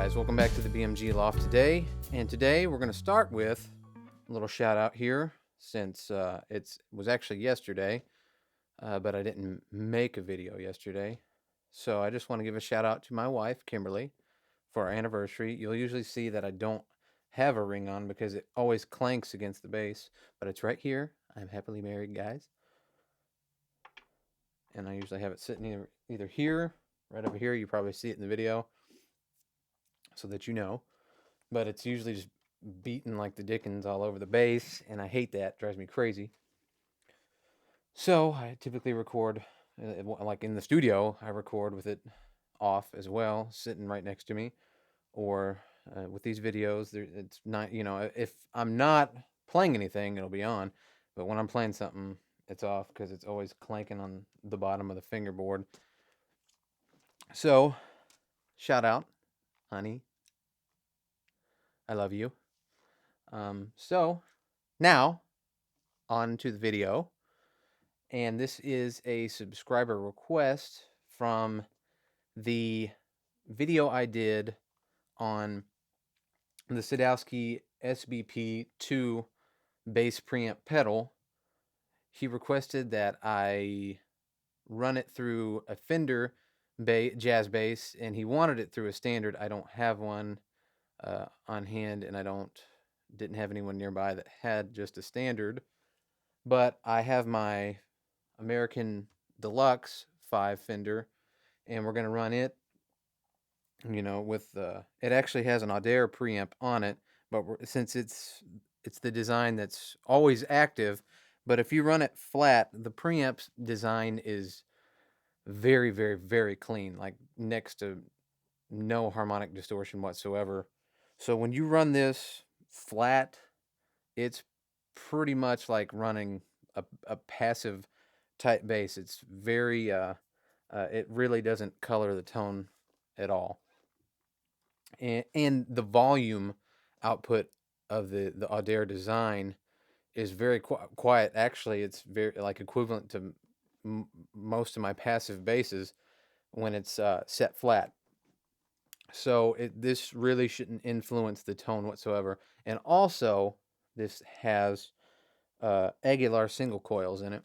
guys, welcome back to the BMG Loft today. And today we're going to start with a little shout out here since it was actually yesterday, but I didn't make a video yesterday. So I just want to give a shout out to my wife, Kimberly, for our anniversary. You'll usually see that I don't have a ring on because it always clanks against the bass, but it's right here. I'm happily married, guys. And I usually have it sitting either here, right over here. You probably see it in the video so that you know. But it's usually just beating like the dickens all over the bass, and I hate that. It drives me crazy. So I typically record, like in the studio, I record with it off as well, sitting right next to me. Or with these videos, it's not, if I'm not playing anything, it'll be on. But when I'm playing something, it's off because it's always clanking on the bottom of the fingerboard. So, shout out, honey. I love you. So, now, on to the video. And this is a subscriber request from the video I did on the Sadowsky SBP-2 bass preamp pedal. He requested that I run it through a Fender jazz bass, and he wanted it through a standard. I don't have one on hand, and didn't have anyone nearby that had just a standard. But I have my American Deluxe 5 Fender, and we're going to run it, with it actually has an Adair preamp on it, but since it's the design that's always active, but if you run it flat, the preamp's design is very, very, very clean, like next to no harmonic distortion whatsoever. So when you run this flat, it's pretty much like running a passive type bass. It's very, it really doesn't color the tone at all. And the volume output of the Adair design is very quiet. Actually, it's very like equivalent to most of my passive basses when it's set flat. So this really shouldn't influence the tone whatsoever. And also, this has Aguilar single coils in it.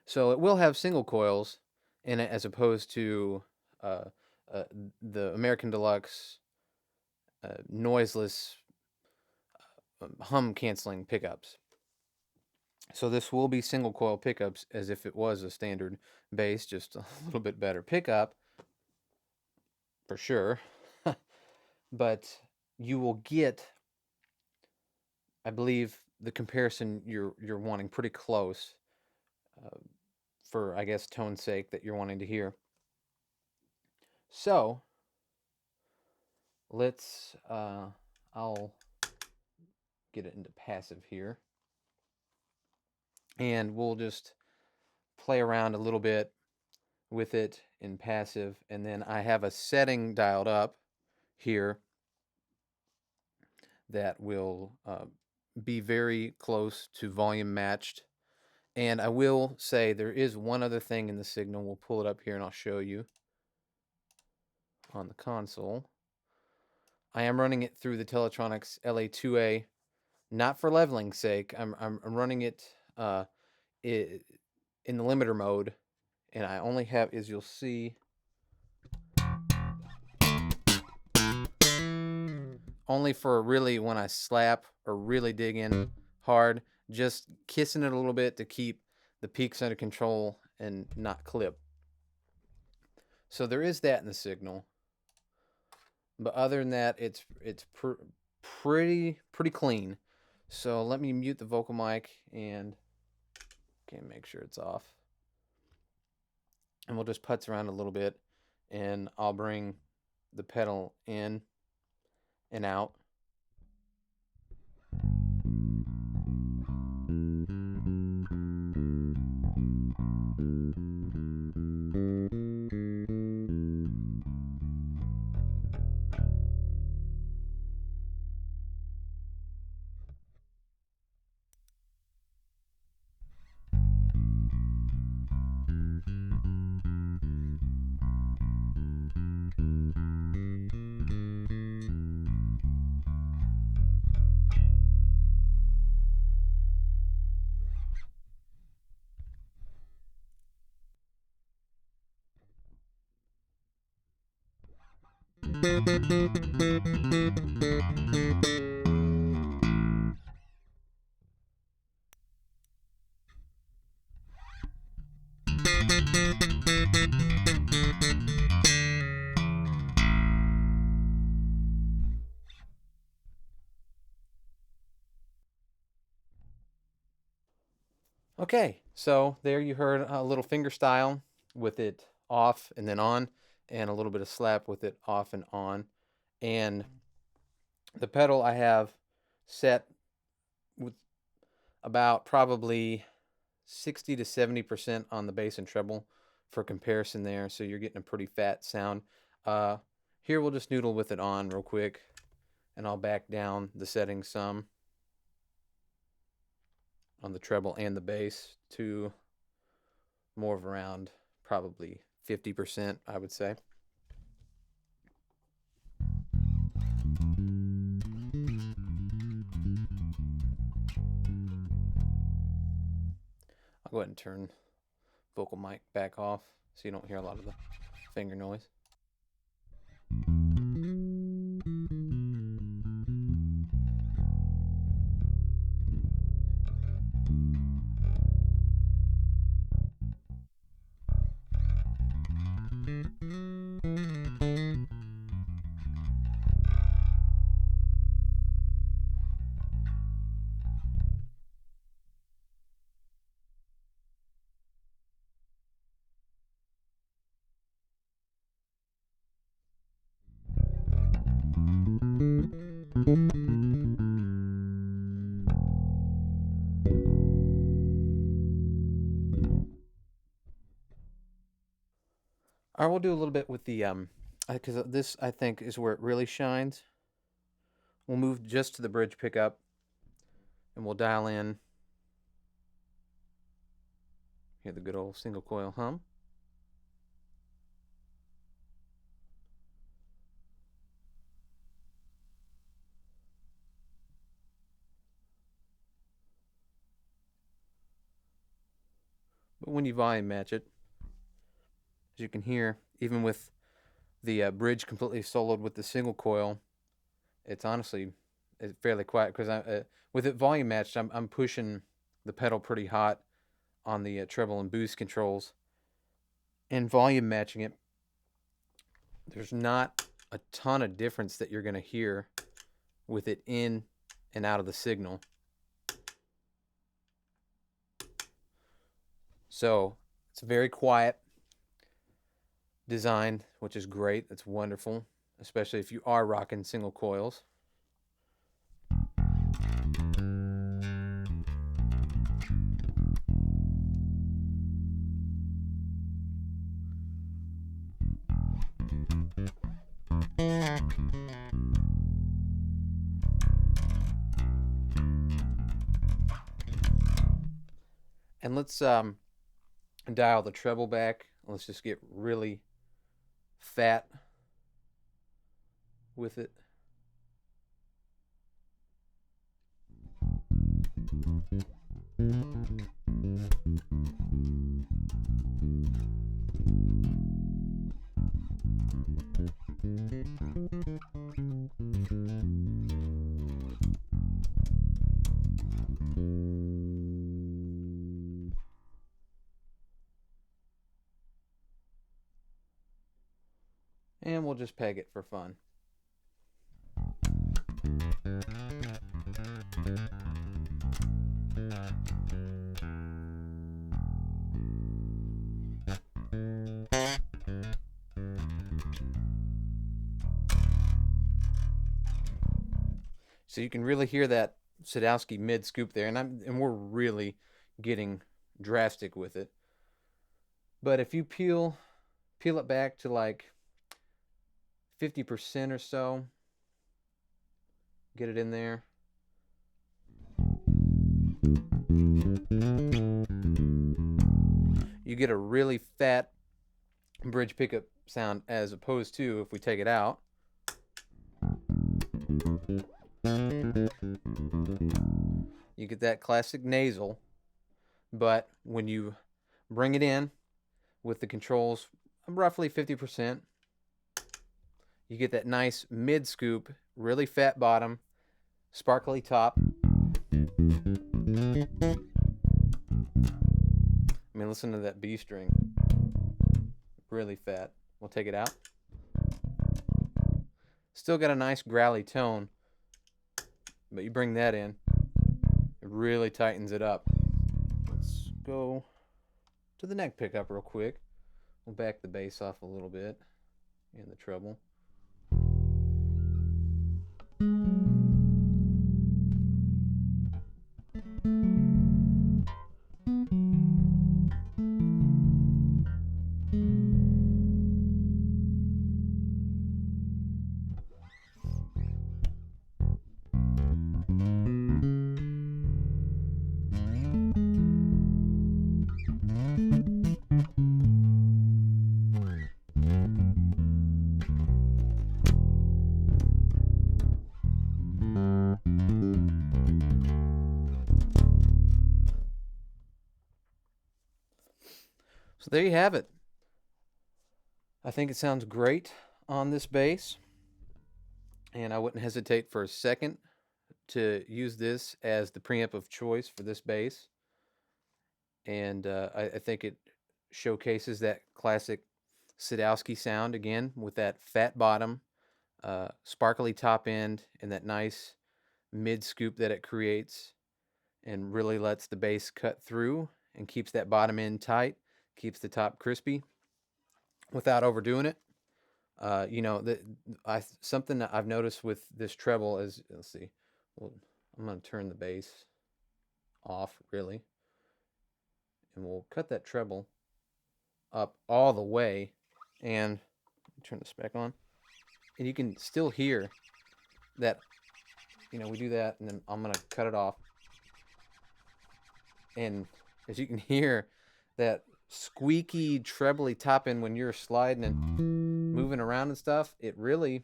So it will have single coils in it as opposed to the American Deluxe noiseless hum canceling pickups. So this will be single coil pickups as if it was a standard bass, just a little bit better pickup for sure. But you will get, I believe, the comparison you're wanting pretty close for, I guess, tone's sake that you're wanting to hear. So let's I'll get it into passive here, and we'll just play around a little bit with it in passive, and then I have a setting dialed up here that will be very close to volume matched. And I will say there is one other thing in the signal. We'll pull it up here and I'll show you on the console. I am running it through the Teletronics LA2A, not for leveling's sake. I'm running it in the limiter mode, and I only have, as you'll see, only for really when I slap or really dig in hard, just kissing it a little bit to keep the peaks under control and not clip. So there is that in the signal. But other than that, it's pretty clean. So let me mute the vocal mic and make sure it's off. And we'll just putz around a little bit, and I'll bring the pedal in and out. Okay, so there you heard a little finger style with it off and then on, and a little bit of slap with it off and on. And the pedal I have set with about probably 60 to 70% on the bass and treble for comparison there, so you're getting a pretty fat sound. Here we'll just noodle with it on real quick, and I'll back down the settings some on the treble and the bass to more of around probably 50%, I would say. I'll go ahead and turn vocal mic back off so you don't hear a lot of the finger noise. All right, we'll do a little bit with the, because this, I think, is where it really shines. We'll move just to the bridge pickup, and we'll dial in. Hear the good old single coil hum. But when you volume match it, as you can hear, even with the bridge completely soloed with the single coil, it's honestly fairly quiet, because with it volume matched, I'm pushing the pedal pretty hot on the treble and boost controls, and volume matching it, there's not a ton of difference that you're going to hear with it in and out of the signal. So it's very quiet design, which is great. It's wonderful, especially if you are rocking single coils. And let's dial the treble back. Let's just get really fat with it. And we'll just peg it for fun. So you can really hear that Sadowsky mid scoop there, and we're really getting drastic with it. But if you peel it back to like 50% or so, get it in there. You get a really fat bridge pickup sound, as opposed to if we take it out. You get that classic nasal, but when you bring it in with the controls roughly 50%, you get that nice mid scoop, really fat bottom, sparkly top. I mean, listen to that B string. Really fat. We'll take it out. Still got a nice growly tone, but you bring that in, it really tightens it up. Let's go to the neck pickup real quick. We'll back the bass off a little bit and the treble. So there you have it. I think it sounds great on this bass, and I wouldn't hesitate for a second to use this as the preamp of choice for this bass. And I think it showcases that classic Sadowsky sound again, with that fat bottom, sparkly top end, and that nice mid scoop that it creates, and really lets the bass cut through and keeps that bottom end tight, keeps the top crispy without overdoing it. You know, something that I've noticed with this treble is, let's see, well, I'm going to turn the bass off really, and we'll cut that treble up all the way, and turn this back on, and you can still hear that. You know, we do that, and then I'm going to cut it off, and as you can hear that squeaky trebly top end when you're sliding and moving around and stuff, it really,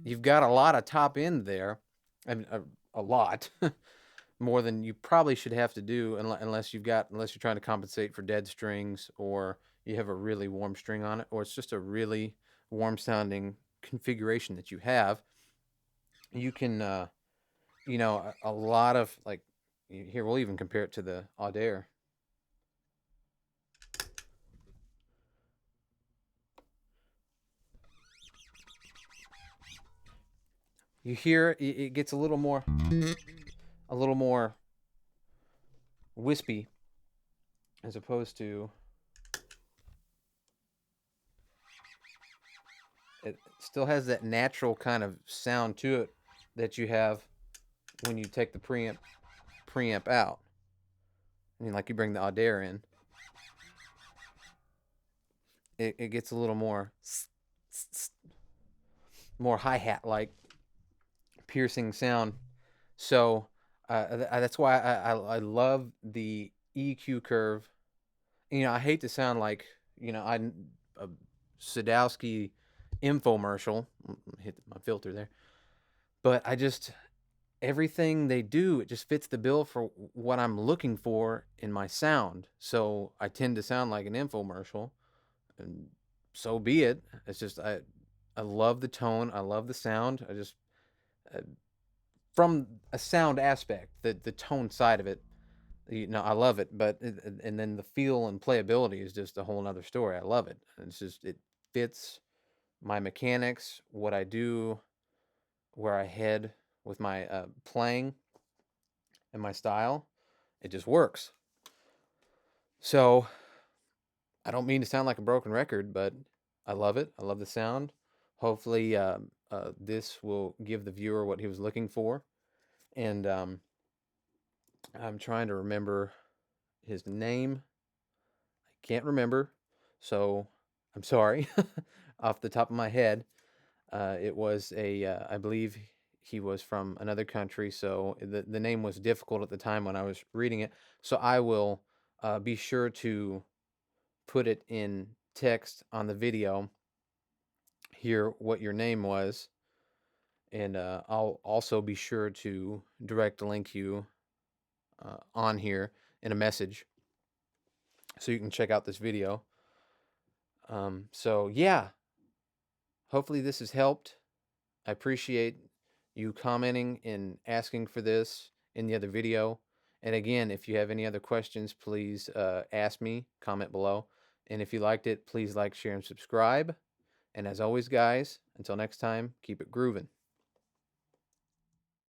you've got a lot of top end there. I mean, a lot more than you probably should have to do, unless you're trying to compensate for dead strings, or you have a really warm string on it, or it's just a really warm sounding configuration that you have. You can you know, a lot of, like, here, we'll even compare it to the Audaire. You hear it gets a little more wispy, as opposed to, it still has that natural kind of sound to it that you have when you take the preamp out. I mean, like, you bring the Audaire in, it gets a little more hi-hat like piercing sound. So that's why I love the EQ curve. You know, I hate to sound like, you know, a Sadowsky infomercial. Hit my filter there, but everything they do, it just fits the bill for what I'm looking for in my sound. So I tend to sound like an infomercial, and so be it. It's just, I love the tone, I love the sound. I just, from a sound aspect, the tone side of it, you know, I love it. But and then the feel and playability is just a whole nother story. I love it. It's just, it fits my mechanics, what I do, where I head with my playing and my style. It just works. So I don't mean to sound like a broken record, but I love it. I love the sound. Hopefully this will give the viewer what he was looking for. And I'm trying to remember his name. I can't remember, so I'm sorry. Off the top of my head, it was I believe he was from another country, so the name was difficult at the time when I was reading it. So I will be sure to put it in text on the video here what your name was, and I'll also be sure to direct link you on here in a message so you can check out this video. So yeah, hopefully this has helped. I appreciate you commenting and asking for this in the other video. And again, if you have any other questions, please ask me, comment below. And if you liked it, please like, share, and subscribe. And as always, guys, until next time, keep it grooving.